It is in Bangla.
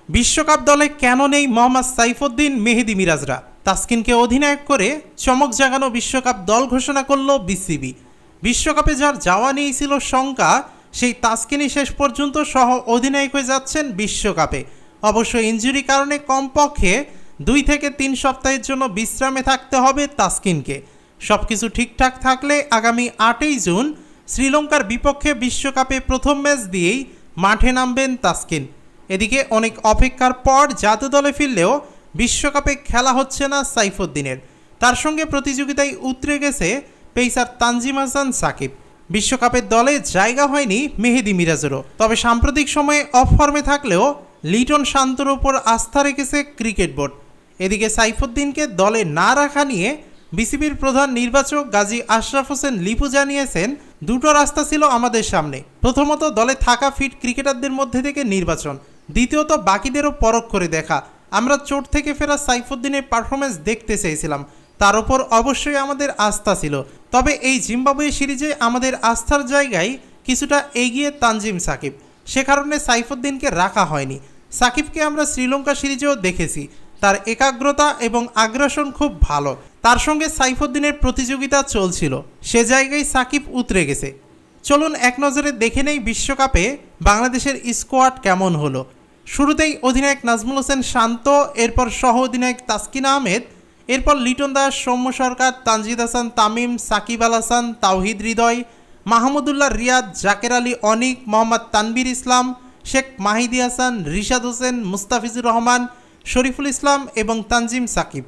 বিশ্বকাপ দলে কেন নেই মোহাম্মদ সাইফুদ্দিন মেহেদী মিরাজরা? তাসকিনকে অধিনায়ক করে চমক জাগানো বিশ্বকাপ দল ঘোষণা করল বিসিবি। বিশ্বকাপে যার যাওয়া নিয়েই ছিল শঙ্কা, সেই তাসকিনই শেষ পর্যন্ত সহ অধিনায়ক হয়ে যাচ্ছেন বিশ্বকাপে। অবশ্য ইনজুরি কারণে কমপক্ষে 2 থেকে 3 সপ্তাহের জন্য বিশ্রামে থাকতে হবে তাসকিনকে। সবকিছু ঠিকঠাক থাকলে আগামী 8ই জুন শ্রীলঙ্কার বিপক্ষে বিশ্বকাপে প্রথম ম্যাচ দিয়েই মাঠে নামবেন তাসকিন। এদিকে অনেক অপেক্ষার পর জাতীয় দলে ফিরলেও বিশ্বকাপে খেলা হচ্ছে না সাইফুদ্দিনের। তার সঙ্গে প্রতিযোগিতায় উতরে গেছে পেসার তানজিম হাসান সাকিব। বিশ্বকাপের দলে জায়গা হয়নি মেহেদী মিরাজেরও। তবে সাম্প্রতিক সময়ে অফ ফর্মে থাকলেও লিটন শান্তর উপর আস্থা রেখেছে ক্রিকেট বোর্ড। এদিকে সাইফুদ্দিনকে দলে না রাখা নিয়ে বিসিবির প্রধান নির্বাচক গাজী আশরাফ হোসেন লিপু জানিয়েছেন, দুটো রাস্তা ছিল আমাদের সামনে। প্রথমত দলে থাকা ফিট ক্রিকেটারদের মধ্যে থেকে নির্বাচন, দ্বিতীয়ত বাকিদেরও পরখ করে দেখা। আমরা চোট থেকে ফেরা সাইফুদ্দিনের পারফরমেন্স দেখতে চেয়েছিলাম, তার উপর অবশ্যই আমাদের আস্থা ছিল। তবে এই জিম্বাবুয়ে সিরিজে আমাদের আস্থার জায়গায় কিছুটা এগিয়ে তানজিম সাকিব, সে কারণে সাইফুদ্দিনকে রাখা হয়নি। সাকিবকে আমরা শ্রীলঙ্কা সিরিজেও দেখেছি, তার একাগ্রতা এবং আগ্রাসন খুব ভালো। তার সঙ্গে সাইফুদ্দিনের প্রতিযোগিতা চলছিল, সে জায়গায় সাকিব উতরে গেছে। চলুন এক নজরে দেখে নেই বিশ্বকাপে বাংলাদেশের স্কোয়াড কেমন হলো। শুরুতেই অধিনায়ক নাজমুল হোসেন শান্ত, এরপর সহ অধিনায়ক তাসকিন আহমেদ, এরপর লিটন দাস, সৌম্য সরকার, তানজিদ হাসান তামিম, সাকিব আল হাসান, তাওহিদ হৃদয়, মাহমুদুল্লাহ রিয়াদ, জাকের আলী অনিক, মোহাম্মদ তানভীর ইসলাম, শেখ মাহিদি হাসান, রিশাদ হোসেন, মুস্তাফিজুর রহমান, শরীফুল ইসলাম এবং তানজিম সাকিব।